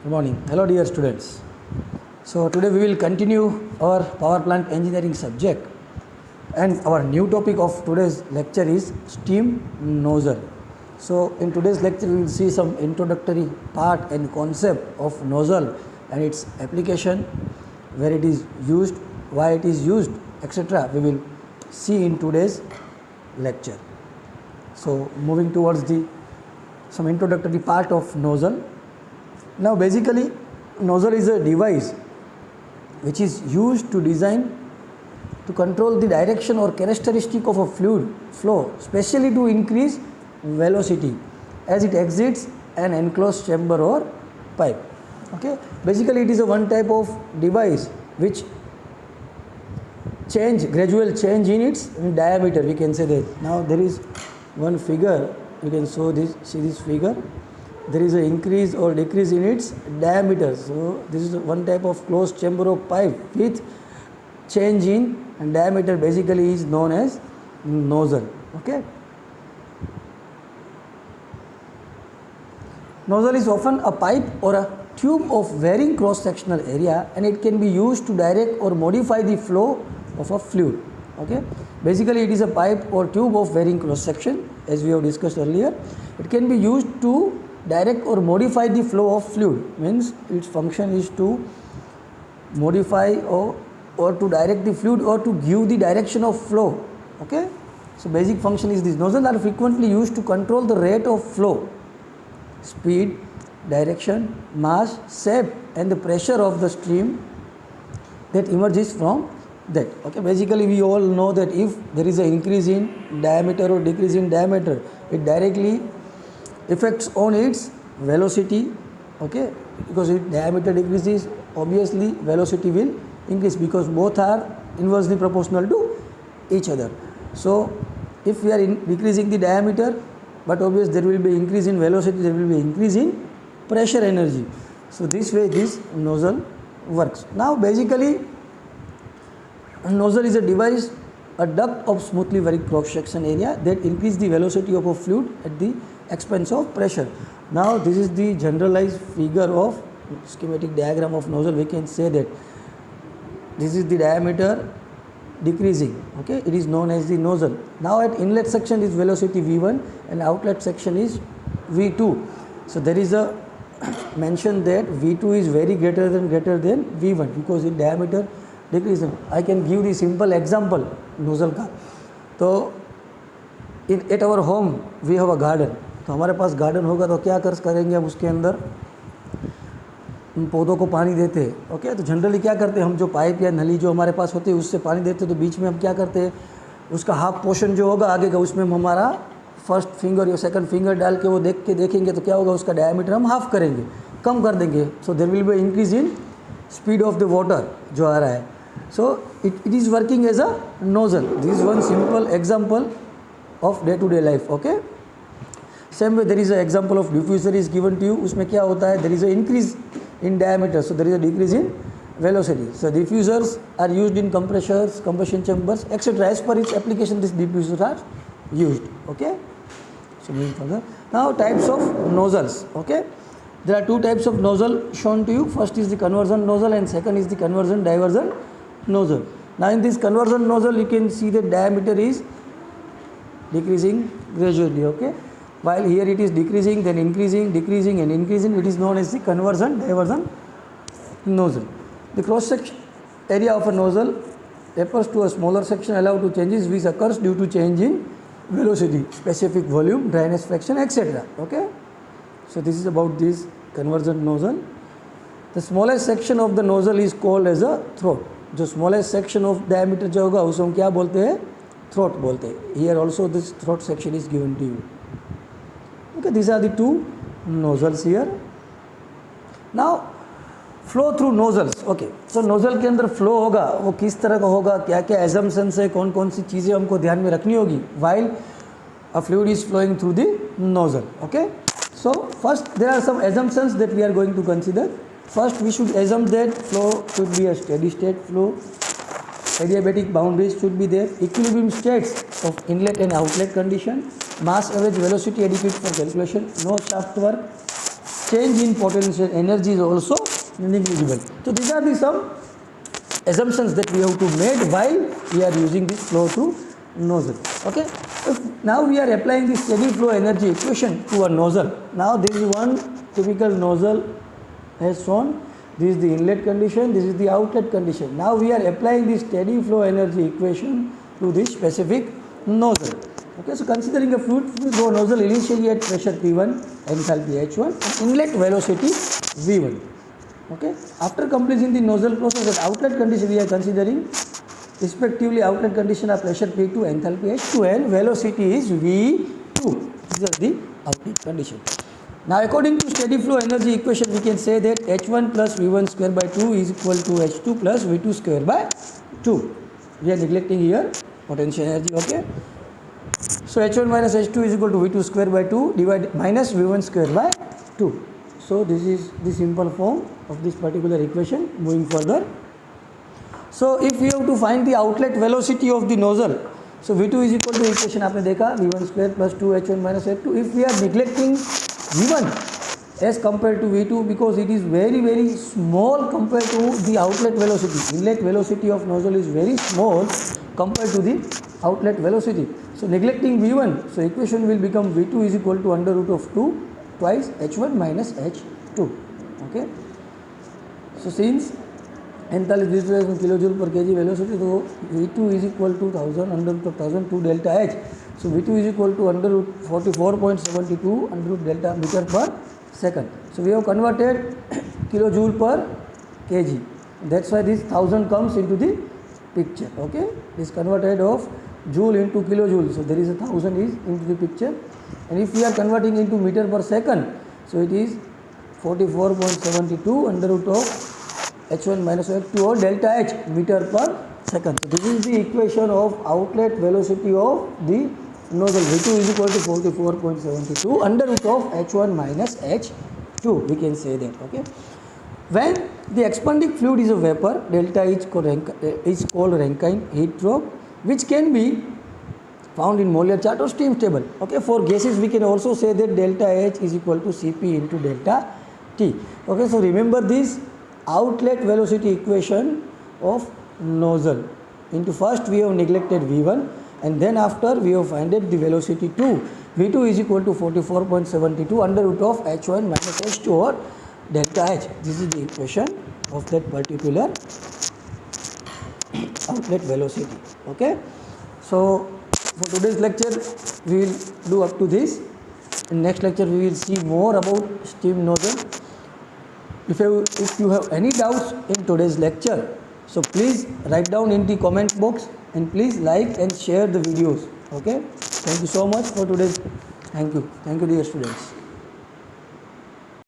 Good morning. Hello dear students. So today we will continue our power plant engineering subject, and our new topic of today's lecture is steam nozzle. So in today's lecture we will see some introductory part and concept of nozzle and its application, where it is used, why it is used, etc. We will see in today's lecture. So moving towards the some introductory part of nozzle. Now basically nozzle is a device which is used to design to control the direction or characteristic of a fluid flow, especially to increase velocity as it exits an enclosed chamber or pipe. Okay, basically it is a one type of device which gradual change in its diameter, we can say that. Now there is one figure, you can see this figure. There is an increase or decrease in its diameter. So this is one type of closed chamber of pipe with change in diameter, basically is known as nozzle. Okay. Nozzle is often a pipe or a tube of varying cross-sectional area, and it can be used to direct or modify the flow of a fluid. Okay. Basically it is a pipe or tube of varying cross-section, as we have discussed earlier. It can be used to direct or modify the flow of fluid, means its function is to modify or to direct the fluid or to give the direction of flow. Okay, so basic function is this. Nozzles are frequently used to control the rate of flow, speed, direction, mass, shape and the pressure of the stream that emerges from that. Okay, basically we all know that if there is an increase in diameter or decrease in diameter, it directly effects on its velocity. Okay, because if diameter decreases, obviously velocity will increase, because both are inversely proportional to each other. So if we are decreasing the diameter, but obviously there will be increase in velocity, there will be increase in pressure energy. So this way this nozzle works. Now basically a nozzle is a device, a duct of smoothly varying cross section area that increase the velocity of a fluid at the expense of pressure. Now this is the generalized figure of schematic diagram of nozzle. We can say that this is the diameter decreasing. Okay, it is known as the nozzle. Now at inlet section is velocity V1 and outlet section is V2. So there is a mention that V2 is very greater than V1 because in diameter decreasing. I can give the simple example nozzle का. तो at our home we have a garden. तो हमारे पास garden होगा तो क्या करेंगे हम उसके अंदर पौधों को पानी देते हैं. ओके, तो जनरली क्या करते हैं हम, जो पाइप या नली जो हमारे पास होती है उससे पानी देते हैं, तो बीच में हम क्या करते हैं, उसका हाफ पोर्शन जो होगा आगे का, उसमें हम हमारा फर्स्ट फिंगर या सेकंड फिंगर डाल के वो देखेंगे तो क्या होगा, उसका डायमीटर हम हाफ करेंगे, कम कर देंगे. So there will be increase in speed of the water जो आ रहा है. So it is working as a nozzle. This is one simple example of day to day life. Okay, same way there is a example of diffuser is given to you. उसमें क्या होता है, there is a increase in diameter, so there is a decrease in velocity. So diffusers are used in compressors, combustion chambers, etc. As per its application, these diffusers are used. Okay, so moving further. Now types of nozzles. Okay, there are two types of nozzle shown to you. First is the conversion nozzle and second is the conversion diversion nozzle. Now in this conversion nozzle you can see the diameter is decreasing gradually. Okay, while here it is decreasing, then increasing, decreasing and increasing. It is known as the conversion diversion nozzle. The cross section area of a nozzle refers to a smaller section allowed to changes which occurs due to change in velocity, specific volume, dryness fraction, etc. Okay, so this is about this conversion nozzle. The smallest section of the nozzle is called as a throat. जो smallest section of diameter जो होगा उसे हम क्या बोलते हैं, throat बोलते हैं. Here also this throat section is given to you. Okay, these are the two nozzles here. Now flow through nozzles. Okay, so nozzle के अंदर फ्लो होगा वो किस तरह का होगा, क्या क्या एजम्पशंस है, कौन कौन सी चीज़ें हमको ध्यान में रखनी होगी while a fluid is flowing through the nozzle. Okay, so first there are some assumptions that we are going to consider. First we should assume that flow should be a steady state flow. adiabatic boundaries should be there. Equilibrium states of inlet and outlet condition. Mass average velocity adequate for calculation. No shaft work. change in potential energy is also negligible. So these are the some assumptions that we have to make while we are using this flow through nozzle. Okay, if now we are applying the steady flow energy equation to a nozzle. Now this is one typical nozzle as shown. This is the inlet condition, this is the outlet condition. Now we are applying the steady flow energy equation to this specific nozzle. Okay, so considering a fluid flow nozzle initially at pressure P1, enthalpy H1, and inlet velocity V1. Okay, after completing the nozzle process at outlet condition, we are considering respectively outlet condition are pressure P2, enthalpy H2, and velocity is V2. These are the outlet condition. Now according to steady flow energy equation, we can say that H1 plus V1 square by 2 is equal to H2 plus V2 square by 2. We are neglecting here potential energy. Okay, so H1 minus H2 is equal to V2 square by 2 divided minus V1 square by 2. So this is the simple form of this particular equation. Moving further, so if we have to find the outlet velocity of the nozzle, so V2 is equal to equation आपने देखा V1 square plus 2 H1 minus H2. If we are neglecting V1 as compared to V2 because it is very small compared to the outlet velocity. Inlet velocity of nozzle is very small compared to the outlet velocity. So neglecting V1, so equation will become V2 is equal to under root of 2 twice H1 minus H2. Okay. So since enthalpy displacement in kilojoule per kg velocity, so V2 is equal to 1000 under root of 1000 2 delta H. So V2 is equal to under root 44.72 under root delta meter per second. So we have converted kilojoule per kg. That's why this 1000 comes into the picture. Okay, this converted of joule into kilojoule. So there is a 1000 is into the picture. And if we are converting into meter per second, so it is 44.72 under root of H1 minus H2 or delta H meter per second. So this is the equation of outlet velocity of the nozzle. V2 is equal to 44.72 under root of H1 minus H2. We can say that. Okay. When the expanding fluid is a vapor, delta is called Rankine heat drop, which can be found in Molar chart or steam table. Okay, for gases we can also say that delta H is equal to Cp into delta T. Okay, so remember this outlet velocity equation of nozzle. Into first we have neglected V1 and then after we have finded the velocity 2. V2 is equal to 44.72 under root of H1 minus H2 or delta H. This is the equation of that particular outlet velocity. Okay, so for today's lecture we will do up to this. In next lecture we will see more about steam nozzle. If you have any doubts in today's lecture, so please write down in the comment box and please like and share the videos. Okay, thank you so much for today's. Thank you dear students.